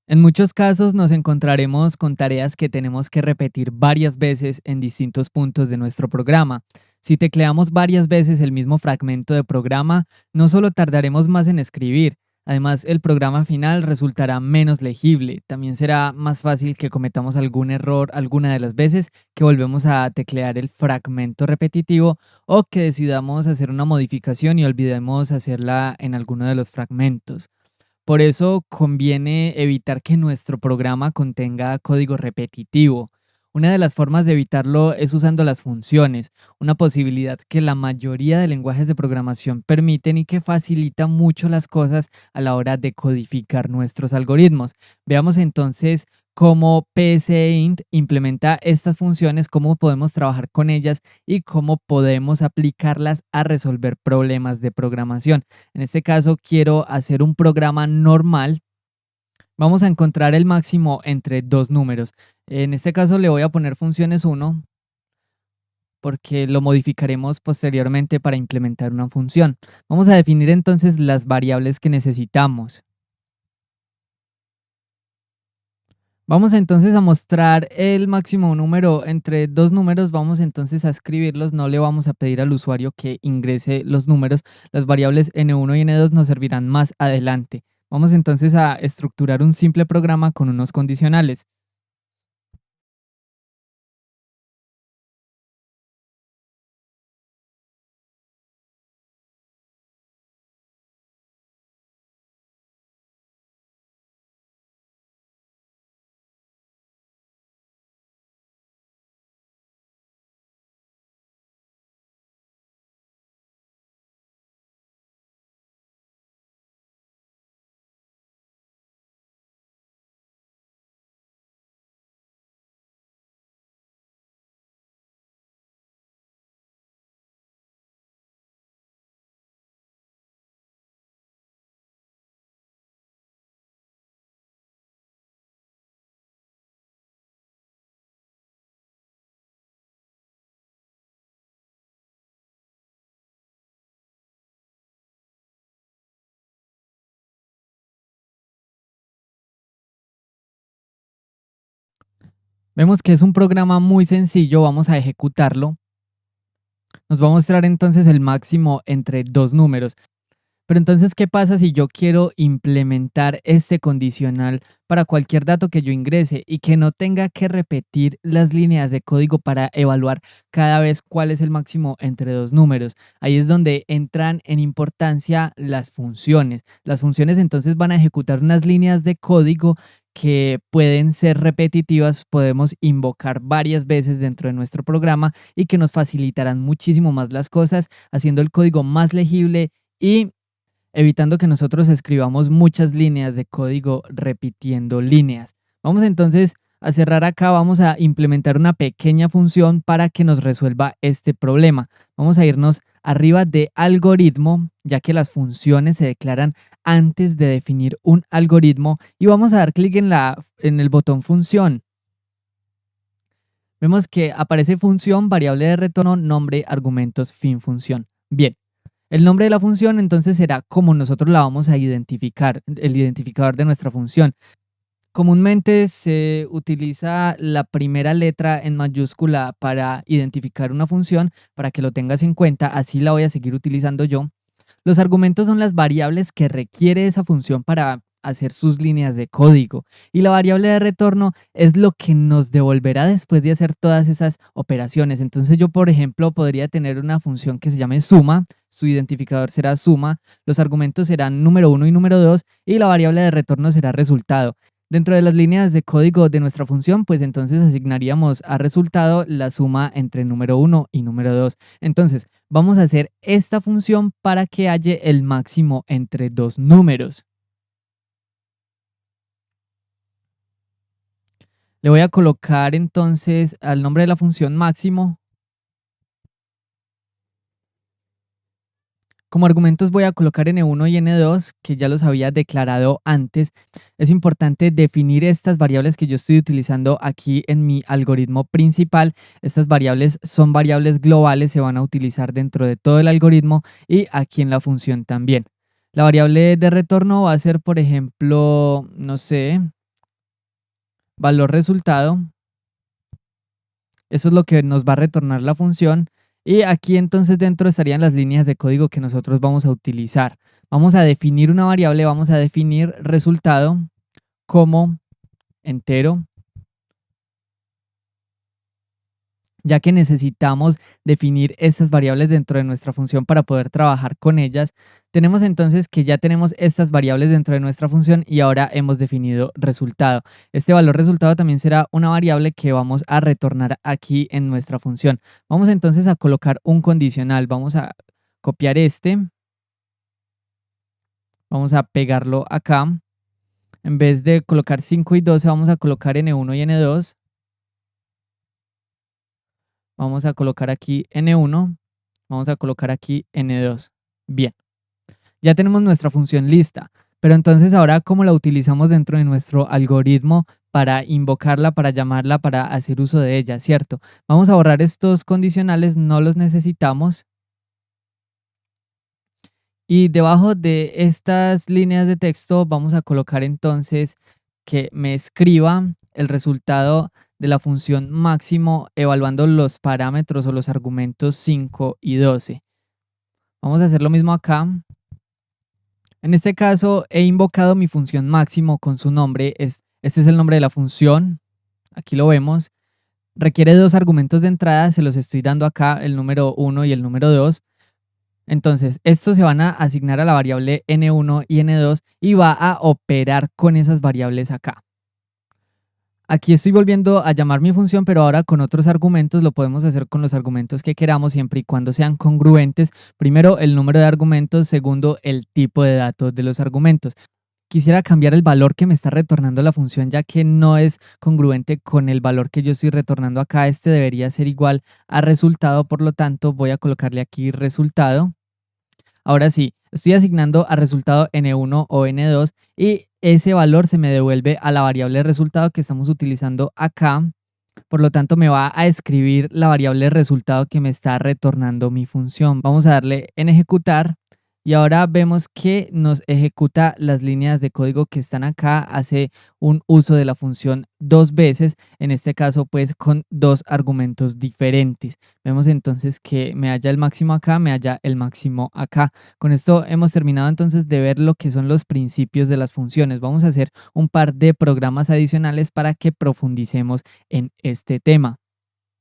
En muchos casos nos encontraremos con tareas que tenemos que repetir varias veces en distintos puntos de nuestro programa. Si tecleamos varias veces el mismo fragmento de programa, no solo tardaremos más en escribir, además el programa final resultará menos legible. También será más fácil que cometamos algún error alguna de las veces que volvemos a teclear el fragmento repetitivo o que decidamos hacer una modificación y olvidemos hacerla en alguno de los fragmentos. Por eso conviene evitar que nuestro programa contenga código repetitivo. Una de las formas de evitarlo es usando las funciones, una posibilidad que la mayoría de lenguajes de programación permiten y que facilita mucho las cosas a la hora de codificar nuestros algoritmos. Veamos entonces cómo PSEInt implementa estas funciones, cómo podemos trabajar con ellas y cómo podemos aplicarlas a resolver problemas de programación. En este caso, quiero hacer un programa normal. Vamos a encontrar el máximo entre dos números. En este caso le voy a poner funciones uno porque lo modificaremos posteriormente para implementar una función. Vamos a definir entonces las variables que necesitamos. Vamos entonces a mostrar el máximo número entre dos números, vamos entonces a escribirlos, no le vamos a pedir al usuario que ingrese los números, las variables n1 y n2 nos servirán más adelante. Vamos entonces a estructurar un simple programa con unos condicionales. Vemos que es un programa muy sencillo, vamos a ejecutarlo. Nos va a mostrar entonces el máximo entre dos números. Pero entonces, ¿qué pasa si yo quiero implementar este condicional para cualquier dato que yo ingrese y que no tenga que repetir las líneas de código para evaluar cada vez cuál es el máximo entre dos números? Ahí es donde entran en importancia las funciones. Las funciones entonces van a ejecutar unas líneas de código que pueden ser repetitivas, podemos invocar varias veces dentro de nuestro programa y que nos facilitarán muchísimo más las cosas, haciendo el código más legible y evitando que nosotros escribamos muchas líneas de código repitiendo líneas. Vamos entonces a cerrar acá, vamos a implementar una pequeña función para que nos resuelva este problema. Vamos a irnos arriba de algoritmo, ya que las funciones se declaran antes de definir un algoritmo, y vamos a dar clic en el botón función. Vemos que aparece función, variable de retorno, nombre, argumentos, fin función. Bien. El nombre de la función entonces será como nosotros la vamos a identificar, el identificador de nuestra función. Comúnmente se utiliza la primera letra en mayúscula para identificar una función, para que lo tengas en cuenta, así la voy a seguir utilizando yo. Los argumentos son las variables que requiere esa función para hacer sus líneas de código, y la variable de retorno es lo que nos devolverá después de hacer todas esas operaciones. Entonces yo, por ejemplo, podría tener una función que se llame suma, su identificador será suma, los argumentos serán número uno y número 2 y la variable de retorno será resultado. Dentro de las líneas de código de nuestra función, pues entonces asignaríamos a resultado la suma entre número uno y número 2. Entonces, vamos a hacer esta función para que haya el máximo entre dos números. Le voy a colocar entonces al nombre de la función máximo. Como argumentos voy a colocar n1 y n2, que ya los había declarado antes. Es importante definir estas variables que yo estoy utilizando aquí en mi algoritmo principal. Estas variables son variables globales, se van a utilizar dentro de todo el algoritmo y aquí en la función también. La variable de retorno va a ser, por ejemplo, no sé, valor resultado. Eso es lo que nos va a retornar la función. Y aquí entonces dentro estarían las líneas de código que nosotros vamos a utilizar. Vamos a definir una variable, vamos a definir resultado como entero, ya que necesitamos definir estas variables dentro de nuestra función para poder trabajar con ellas. Tenemos entonces que ya tenemos estas variables dentro de nuestra función y ahora hemos definido resultado. Este valor resultado también será una variable que vamos a retornar aquí en nuestra función. Vamos entonces a colocar un condicional. Vamos a copiar este. Vamos a pegarlo acá. En vez de colocar 5 y 12, vamos a colocar N1 y N2. Vamos a colocar aquí N1, vamos a colocar aquí N2. Bien, ya tenemos nuestra función lista, pero entonces ahora ¿cómo la utilizamos dentro de nuestro algoritmo para invocarla, para llamarla, para hacer uso de ella, cierto? Vamos a borrar estos condicionales, no los necesitamos. Y debajo de estas líneas de texto vamos a colocar entonces que me escriba el resultado de la función máximo evaluando los parámetros o los argumentos 5 y 12. Vamos a hacer lo mismo acá. En este caso he invocado mi función máximo con su nombre. Este es el nombre de la función. Aquí lo vemos. Requiere dos argumentos de entrada. Se los estoy dando acá, el número 1 y el número 2. Entonces, estos se van a asignar a la variable n1 y n2 y va a operar con esas variables acá. Aquí estoy volviendo a llamar mi función, pero ahora con otros argumentos. Lo podemos hacer con los argumentos que queramos siempre y cuando sean congruentes. Primero, el número de argumentos. Segundo, el tipo de datos de los argumentos. Quisiera cambiar el valor que me está retornando la función, ya que no es congruente con el valor que yo estoy retornando acá. Este debería ser igual a resultado, por lo tanto voy a colocarle aquí resultado. Ahora sí, estoy asignando a resultado n1 o n2 y ese valor se me devuelve a la variable resultado que estamos utilizando acá. Por lo tanto, me va a escribir la variable resultado que me está retornando mi función. Vamos a darle en ejecutar. Y ahora vemos que nos ejecuta las líneas de código que están acá, hace un uso de la función dos veces, en este caso pues con dos argumentos diferentes. Vemos entonces que me halla el máximo acá, me halla el máximo acá. Con esto hemos terminado entonces de ver lo que son los principios de las funciones. Vamos a hacer un par de programas adicionales para que profundicemos en este tema.